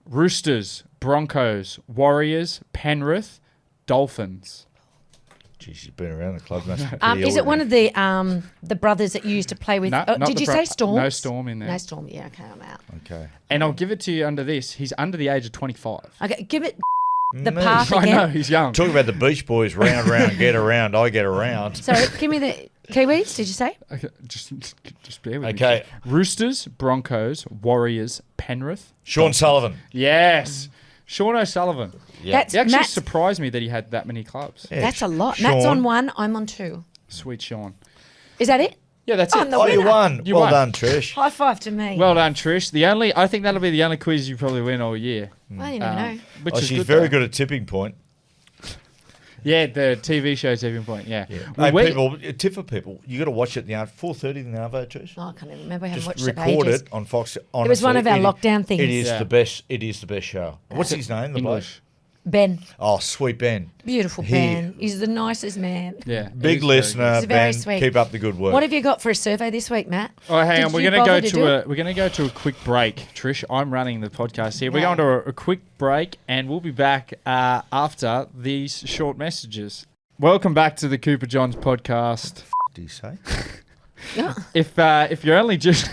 Roosters, Broncos, Warriors, Penrith, Dolphins. Jeez, you've been around the club. Is it one of the brothers that you used to play with? No, did you say Storm? No Storm in there. No Storm. Yeah, okay, I'm out. Okay. And I'll give it to you under this. He's under the age of 25. Okay, give it the path again. I know, he's young. Talk about the Beach Boys, round, get around, I get around. Sorry, give me the Kiwis, did you say? Okay, just bear with me. Okay. Roosters, Broncos, Warriors, Penrith. Sean Sullivan. Yes. Sean O'Sullivan. Yeah. He actually surprised me that he had that many clubs. Yeah. That's a lot. Sean. Matt's on 1, I'm on 2. Sweet Sean. Is that it? Yeah, that's it. Oh, you won. You well won. done, Trish. High five to me. Well done, Trish. I think that'll be the only quiz you probably win all year. I didn't even know. Which is she's good, very though. good at tipping point. Yeah, the TV show Tipping Point, yeah. Hey, people, tip for people, you got to watch it in the 4:30 in the Arvo, Trish. Oh, I can't even remember. I haven't watched Just it for record ages. it on Fox. Honestly, It was one of our lockdown things. It is the best. It is the best show. What's his name? The bloke? English. Ben. Oh, sweet Ben. Beautiful Ben. He's the nicest man. Yeah. Big listener, He's very Ben. sweet. Keep up the good work. What have you got for a survey this week, Matt? Oh, hang on. Did We're you going to bother go to a quick break, Trish. I'm running the podcast here. We're going to a quick break, and we'll be back after these short messages. Welcome back to the Cooper Johns podcast. Do you say? If you're only just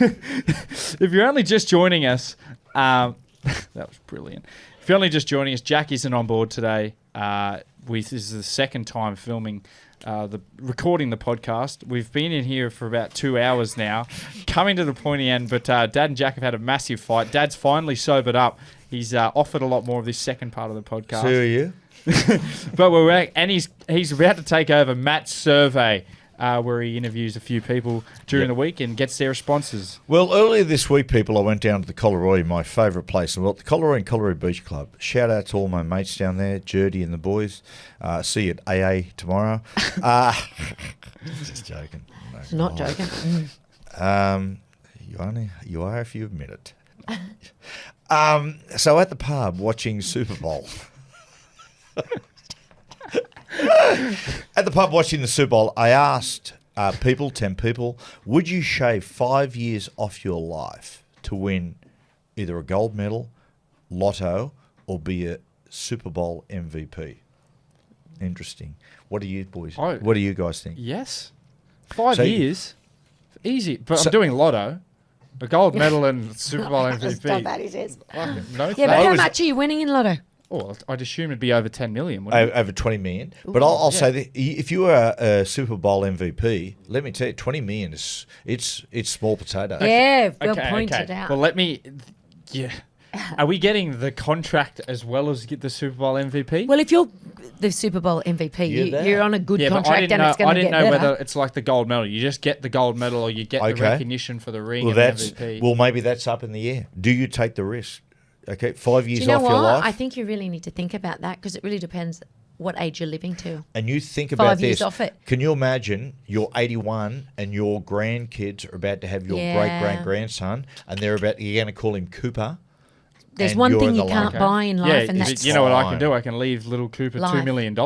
joining us, that was brilliant. If you're only just joining us, Jack isn't on board today. This is the second time recording the podcast. We've been in here for about 2 hours now, coming to the pointy end. But Dad and Jack have had a massive fight. Dad's finally sobered up. He's offered a lot more of this second part of the podcast. So are you? But we're back, and he's about to take over Matt's survey, where he interviews a few people during the week and gets their responses. Well, earlier this week, people, I went down to the Collaroy, my favourite place in the world, the Collaroy and Collaroy Beach Club. Shout out to all my mates down there, Jurdy and the boys. See you at AA tomorrow. Just joking. No, Not joking. You are if you admit it. So at the pub watching Super Bowl. At the pub watching the Super Bowl, I asked 10 people, would you shave 5 years off your life to win either a gold medal, lotto, or be a Super Bowl MVP? Interesting. What do you boys? What do you guys think? Yes. 5 years? Easy. But I'm doing lotto. A gold medal and Super Bowl MVP. That's bad, he says. No, Yeah, but how much are you winning in lotto? Oh, I'd assume it'd be over 10 million, wouldn't it? Over 20 million. But I'll say that if you are a Super Bowl MVP, let me tell you, 20 million is it's small potato. Yeah, well pointed out. Well, let me. Yeah. Are we getting the contract as well as get the Super Bowl MVP? Well, if you're the Super Bowl MVP, you're on a good contract and it's going to get better. I didn't know whether it's like the gold medal. You just get the gold medal or you get the recognition for the ring and MVP. Well, maybe that's up in the air. Do you take the risk? Okay, 5 years off your life. I think you really need to think about that because it really depends what age you're living to. And you think about 5 years off it. Can you imagine you're 81 and your grandkids are about to have your great-great-grandson and you're going to call him Cooper? There's one thing you can't buy in life, and that's you know what I can do? I can leave little Cooper $2 million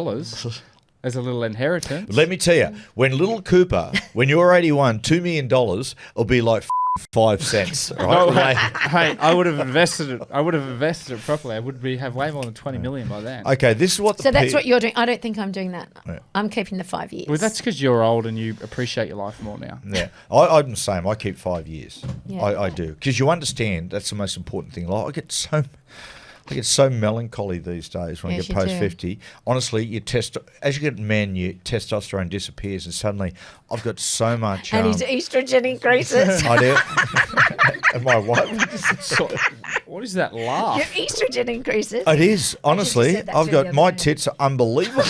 as a little inheritance. Let me tell you, when little Cooper, when you're 81, $2 million will be like 5 cents. Right? No, hey, I would have invested it. I would have invested it properly. I would have way more than 20 million by then. Okay, this is what. So that's what you're doing. I don't think I'm doing that. Yeah. I'm keeping the 5 years. Well, that's because you're old and you appreciate your life more now. Yeah, I'm the same. I keep 5 years. Yeah. I do because you understand that's the most important thing. Like, I get so melancholy these days when I get post 50. Honestly, as you get man, your testosterone disappears, and suddenly I've got so much. And his estrogen increases. I do. Am I what? What is that laugh? Your estrogen increases. It is honestly. I've got my tits are unbelievable.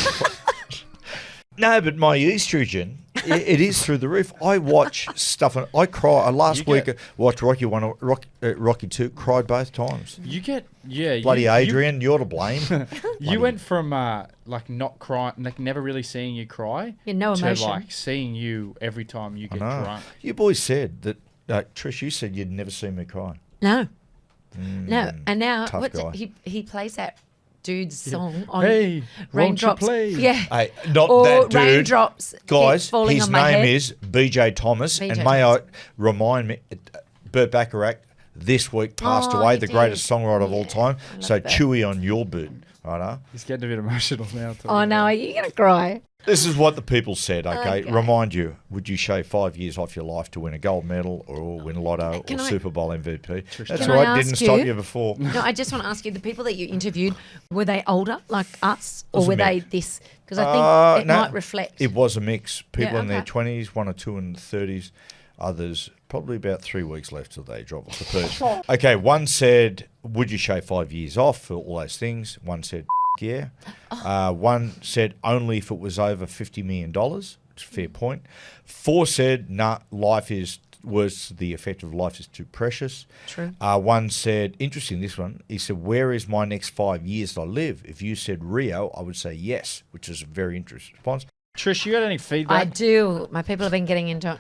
No, but my estrogen. It is through the roof. I watch stuff and I cry. Last week I watched Rocky 1, Rocky 2, cried both times. You get, bloody Adrian, you're to blame. You went from like not crying, like never really seeing you cry, no emotion, to like seeing you every time you get drunk. You boys said that, Trish, you said you'd never seen me cry. No. No, and now he plays that dude's song on Raindrops. Yeah. Hey, not that dude. Raindrops. Guys, his name is BJ Thomas. And may I remind me, Burt Bacharach this week passed away, the greatest songwriter of all time. So chewy on your boot. Right? He's getting a bit emotional now. Oh, no, are you going to cry? This is what the people said, okay? Remind you, would you shave 5 years off your life to win a gold medal or win Lotto or Super Bowl MVP? That's right, didn't stop you before. No, I just want to ask you, the people that you interviewed, were they older like us or were they this? Because I think it might reflect. It was a mix. People in their 20s, one or two in the 30s, others probably about 3 weeks left till they drop off the perch. Okay, one said, would you shave 5 years off for all those things? One said, yeah. One said only if it was over $50 million, which is a fair point. 4 said, the effect of life is too precious. True. One said, interesting, this one, he said, where is my next 5 years that I live? If you said Rio, I would say yes, which is a very interesting response. Trish, you got any feedback? I do. My people have been getting into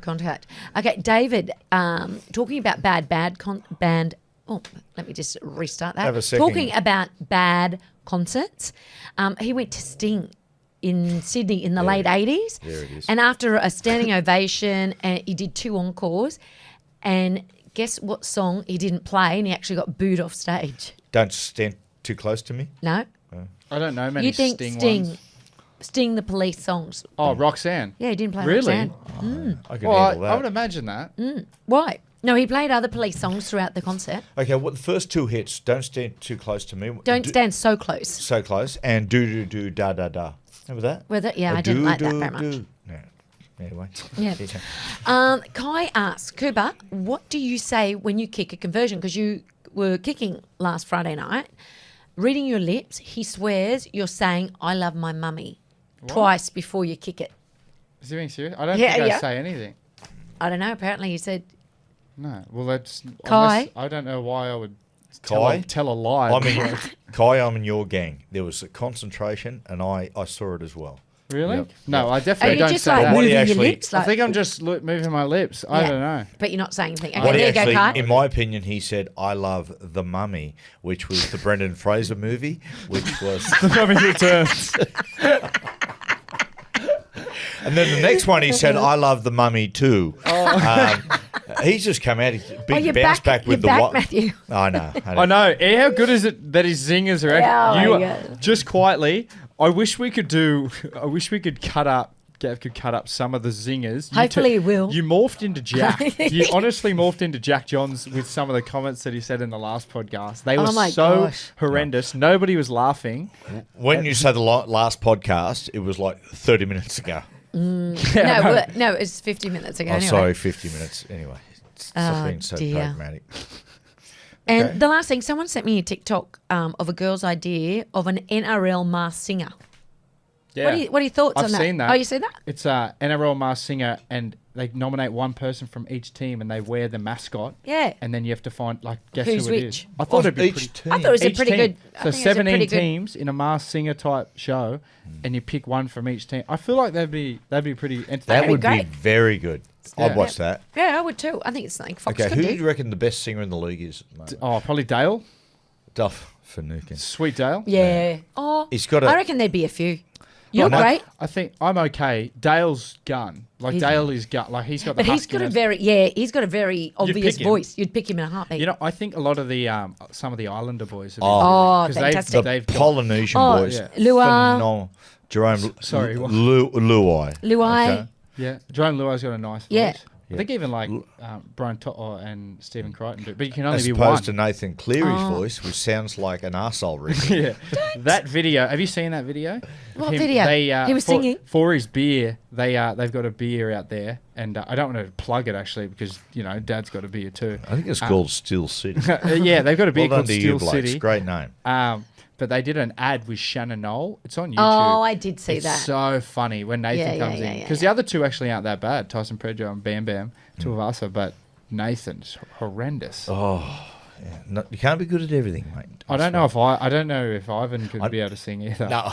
contact. Okay, David, talking about band. Oh, let me just restart that. Have a second. Talking about bad concerts, he went to Sting in Sydney in the late 80s. There it is. And after a standing ovation, he did 2 encores. And guess what song he didn't play? And he actually got booed off stage. Don't stand too close to me. No. I don't know many Sting ones. Sting the Police songs. Oh, Roxanne. Yeah, he didn't play Roxanne. Really? I can handle that. I would imagine that. Why? No, he played other Police songs throughout the concert. Okay, well, the first 2 hits, don't stand too close to me. Don't stand so close. So close. And do, da, da, da. Remember that? I didn't like that very much. No. Anyway. Yeah. Kai asks, Cooper, what do you say when you kick a conversion? Because you were kicking last Friday night. Reading your lips, he swears you're saying, I love my mummy, twice before you kick it. Is he being serious? I don't think I say anything. I don't know. Apparently you said... No. Well, that's... Kai? I don't know why I would tell a lie. Kai, I'm in your gang. There was a concentration and I saw it as well. Really? Yep. No, I definitely don't just say like that. moving your lips? I think I'm just moving my lips. I don't know. But you're not saying anything. Okay, there you go, Kai. In my opinion, he said, I love The Mummy, which was the Brendan Fraser movie, which was... The Mummy Returns. And then the next one, he said, I love The Mummy too. He's just come out, big bounce back with the what? Matthew. I know. I know. How good is it that his zingers are out? Just quietly, I wish we could cut up some of the zingers. Hopefully he will. You morphed into Jack. You honestly morphed into Jack Johns with some of the comments that he said in the last podcast. They were horrendous. Nobody was laughing. When you say the last podcast, it was like 30 minutes ago. No, it was 50 minutes ago. Sorry, 50 minutes. Anyway, it's been so pragmatic. And the last thing, someone sent me a TikTok of a girl's idea of an NRL Masked Singer. Yeah. What are your thoughts on that? I've seen that. Oh, you seen that? It's NRL Masked Singer, and they nominate one person from each team, and they wear the mascot. Yeah. And then you have to find, guess Who's who it which? is. I thought it'd be each pretty... team. I thought it was a Each pretty team. good. So 17 teams in a Masked Singer type show, and you pick one from each team. I feel like that'd be pretty entertaining. That would be great. very good. I'd watch that. Yeah, I would too. I think it's something Fox Okay, could who do. do you reckon the best singer in the league is? At the moment? Oh, probably Dale. Duff Finucane. Sweet Dale. Yeah. Oh, He's got I reckon there'd be a few. You're no. great. I think I'm okay. Dale's gun. Dale is gun. He's got the But he's got a very obvious pick him. voice. You'd pick him in a heartbeat. You know, I think a lot of the some of the Islander boys. Have Oh, been- fantastic. They've got, Polynesian Oh, boys. yeah. Luai. Phenomenal. Jerome Sorry, what? Luai. Luai. Okay. yeah. Jerome Luai's got a nice voice. Yeah. I think even Brian Toto and Stephen Crichton do, but you can only As be opposed one. to Nathan Cleary's voice, which sounds like an arsehole rig. Yeah, that video. Have you seen that video? What video? He was singing? for his beer. They've got a beer out there, and I don't want to plug it actually because Dad's got a beer too. I think it's called Steel City. Yeah, they've got a beer Well done called to you, Steel blokes. City. Great name. But they did an ad with Shannon Knoll. It's on YouTube. Oh, I did see it's that. so funny when Nathan comes in because the other two actually aren't that bad. Tyson Predjo and Bam Bam, two of us are, but Nathan's horrendous. Oh, yeah. No, you can't be good at everything, mate. I don't know if Ivan could be able to sing either. No.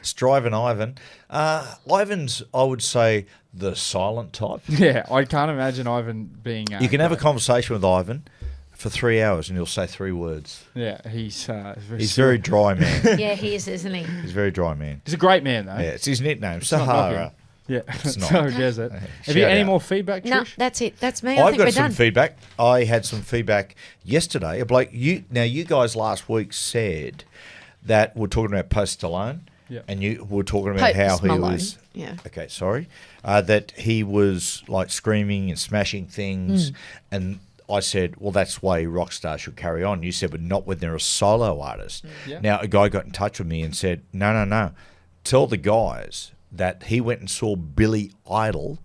Strive and Ivan. Ivan's, I would say, the silent type. Yeah, I can't imagine Ivan being. You can have a conversation with Ivan for 3 hours and he'll say 3 words. Yeah, he's very dry man. Yeah, he is, isn't he? He's a very dry man. He's a great man though. Yeah, it's his nickname, not Sahara. knocking. Yeah, It's not. so does it. Have you Shout any out. more feedback, Trish? No, that's it. That's me. I I've think got we're some done. feedback. I had some feedback yesterday. A bloke, you guys last week said that we're talking about Post Stallone, and you were talking about how Post he Malone. was. Yeah. Okay, sorry. That he was like screaming and smashing things, and I said, well, that's why rock stars should carry on. You said, but not when they're a solo artist. Yeah. Now, a guy got in touch with me and said, no. Tell the guys that he went and saw Billy Idol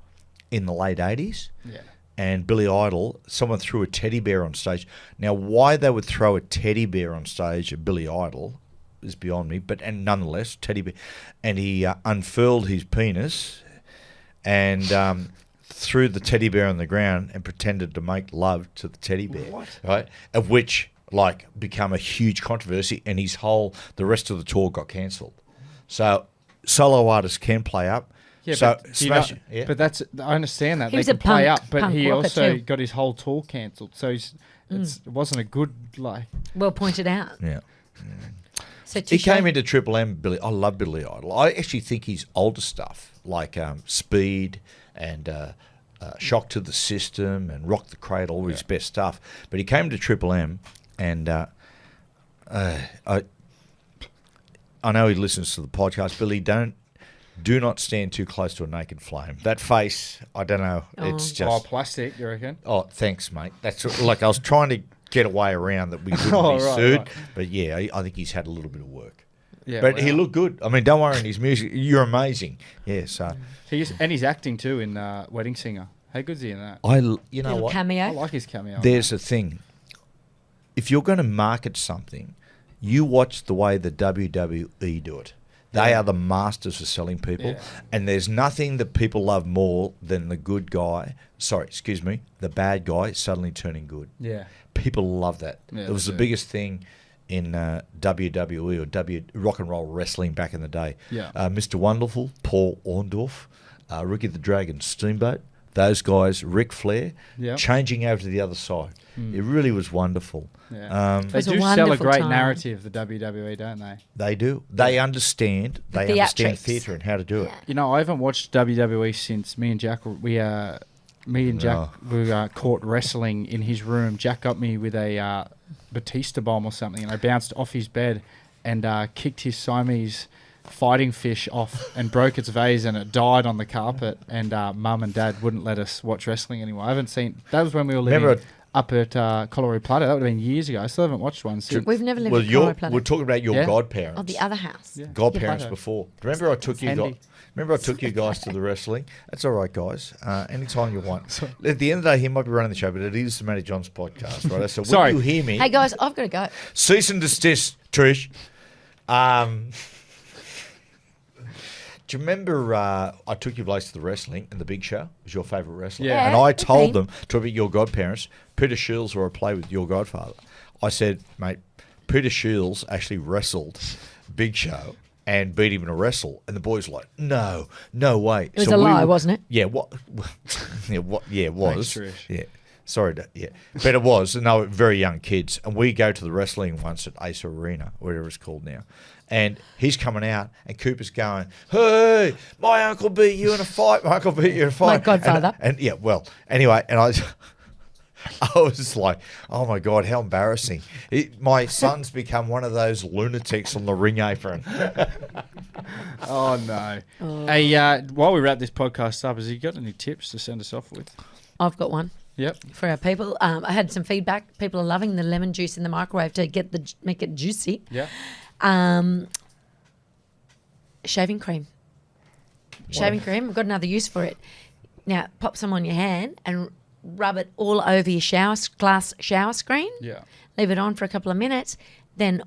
in the late 80s. Yeah. And Billy Idol, someone threw a teddy bear on stage. Now, why they would throw a teddy bear on stage at Billy Idol is beyond me, and nonetheless, teddy bear. And he unfurled his penis and threw the teddy bear on the ground and pretended to make love to the teddy bear. What? Right? Of which, become a huge controversy, and the rest of the tour got cancelled. So, solo artists can play up. Yeah, so but, smash you know, it. Yeah. but I understand that He they was a can play punk- up, but punk he rocker also too. got his whole tour cancelled. So it wasn't a good Well pointed out. Yeah. So He touche. came into Triple M, Billy. I love Billy Idol. I actually think his older stuff, like Speed and Shock to the System and Rock the Cradle, all his best stuff. But he came to Triple M, and I know he listens to the podcast. Billy, do not stand too close to a naked flame. That face, I don't know. It's just plastic. You reckon? Oh, thanks, mate. That's I was trying to get a way around that we wouldn't be sued. Right. But yeah, I think he's had a little bit of work. Yeah, But wow. he looked good. I mean, don't worry in his music. You're amazing. Yeah, so He's acting too in Wedding Singer. How good's he in that? you know Little what? cameo. I like his cameo. There's a thing. If you're going to market something, you watch the way the WWE do it. They are the masters of selling people. Yeah. And there's nothing that people love more than the bad guy suddenly turning good. Yeah. People love that. Yeah, it was they the do. biggest thing in WWE or rock and roll wrestling back in the day. Yeah. Mr. Wonderful, Paul Orndorff, Ricky the Dragon Steamboat, those guys, Ric Flair, Yep. changing over to the other side. It really was wonderful. Yeah. They was a do sell a wonderful great time. narrative, the WWE, don't they? They do. They understand. They understand theatrics. theatre and how to do it. You know, I haven't watched WWE since me and Jack we were caught wrestling in his room. Jack got me with a Batista bomb or something, and I bounced off his bed and kicked his Siamese fighting fish off and broke its vase, and it died on the carpet. And Mum and Dad wouldn't let us watch wrestling anymore. I haven't seen. That was when we were living Remember- up at Colliery Plateau. That would have been years ago. I still haven't watched one since. We've never lived at Colliery Plateau. We're talking about your godparents. Oh, the other house. Yeah. Godparents Yeah. before. Remember I took you guys to the wrestling? That's all right, guys. Anytime you want. At the end of the day, he might be running the show, but it is the Matty Johns podcast, right? So when you hear me... Hey, guys, I've got to go. Cease and desist, Trish. Do you remember I took you guys to the wrestling and the Big Show was your favourite wrestler? Yeah. And I told them, to be your godparents, Peter Shields or a play with your godfather. I said, mate, Peter Shields actually wrestled Big Show and beat him in a wrestle. And the boys were like, no way. It was a lie, wasn't it? Yeah, what? Yeah, it was. Thanks, Trish. Yeah. Sorry, but it was, and they were very young kids. And we go to the wrestling once at Ace Arena, whatever it's called now. And he's coming out, and Cooper's going, hey, my uncle beat you in a fight. My uncle beat you in a fight. My godfather. And yeah, well, anyway, and I was like, oh my God, how embarrassing. My son's become one of those lunatics on the ring apron. Oh, no. Hey, while we wrap this podcast up, has he got any tips to send us off with? I've got one. Yep. For our people, I had some feedback. People are loving the lemon juice in the microwave to make it juicy. Yeah. Shaving cream. Shaving cream. I've got another use for it. Now, pop some on your hand and rub it all over your glass shower screen. Yeah. Leave it on for a couple of minutes. Then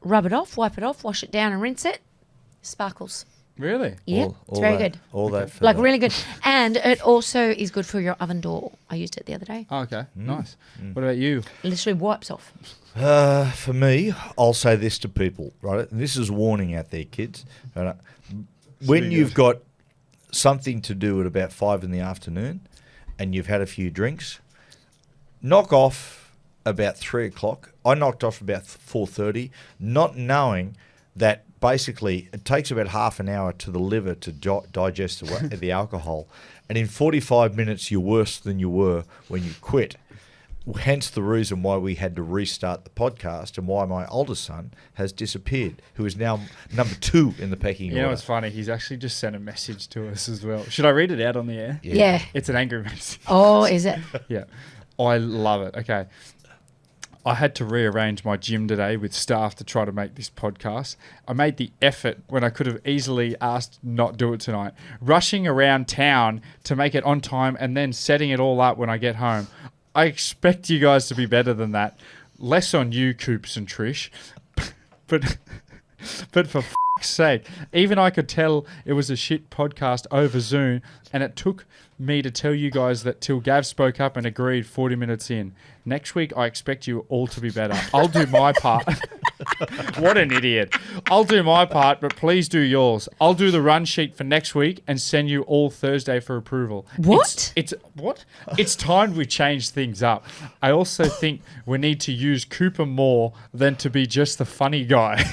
rub it off, wipe it off, wash it down and rinse it. Sparkles. Really? Yeah, it's very good. All that. Like really good. And it also is good for your oven door. I used it the other day. Oh, okay. Nice. What about you? It literally wipes off. For me, I'll say this to people, right? And this is a warning out there, kids. Right? When you've got something to do at about 5 p.m. and you've had a few drinks, knock off about 3 o'clock. I knocked off about 4:30, not knowing that basically it takes about half an hour to the liver to digest the alcohol. And in 45 minutes, you're worse than you were when you quit. Hence the reason why we had to restart the podcast and why my oldest son has disappeared, who is now number 2 in the pecking order. You know what's funny? He's actually just sent a message to us as well. Should I read it out on the air? Yeah. It's an angry message. Oh, is it? Yeah. I love it. Okay. I had to rearrange my gym today with staff to try to make this podcast. I made the effort when I could have easily asked not do it tonight. Rushing around town to make it on time and then setting it all up when I get home. I expect you guys to be better than that. Less on you, Coops and Trish. But for f***'s sake, even I could tell it was a shit podcast over Zoom, and it took me to tell you guys that till Gav spoke up and agreed 40 minutes in. Next week, I expect you all to be better. I'll do my part. What an idiot. I'll do my part, but please do yours. I'll do the run sheet for next week and send you all Thursday for approval. What? What? It's time we change things up. I also think we need to use Cooper more than to be just the funny guy.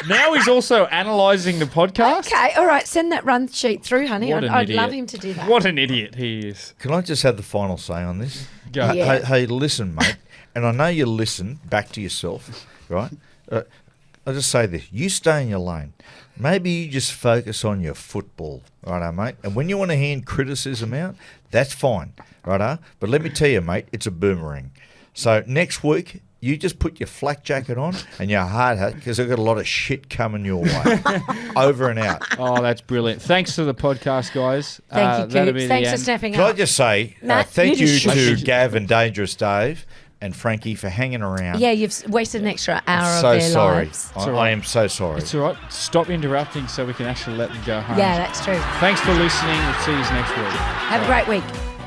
Now he's also analysing the podcast. Okay, all right. Send that run sheet through, honey. What an I'd idiot. love him to do that. What an idiot he is. Can I just have the final say on this? Go. Yeah. Hey, listen, mate. And I know you listen back to yourself, right? I'll just say this. You stay in your lane. Maybe you just focus on your football, righto, mate? And when you want to hand criticism out, that's fine, righto? But let me tell you, mate, it's a boomerang. So next week, you just put your flak jacket on and your hard hat because I've got a lot of shit coming your way. Over and out. Oh, that's brilliant. Thanks to the podcast, guys. Thank you, that'll Coops. be Thanks the for end. snapping Can I up. just say Matt, thank you you just to shush. Gav and Dangerous Dave and Frankie for hanging around. Yeah, you've wasted an extra hour I'm of so their sorry. lives. I am so sorry. It's all right. Stop interrupting so we can actually let them go home. Yeah, that's true. Thanks for listening. We'll see you next week. Have a great week.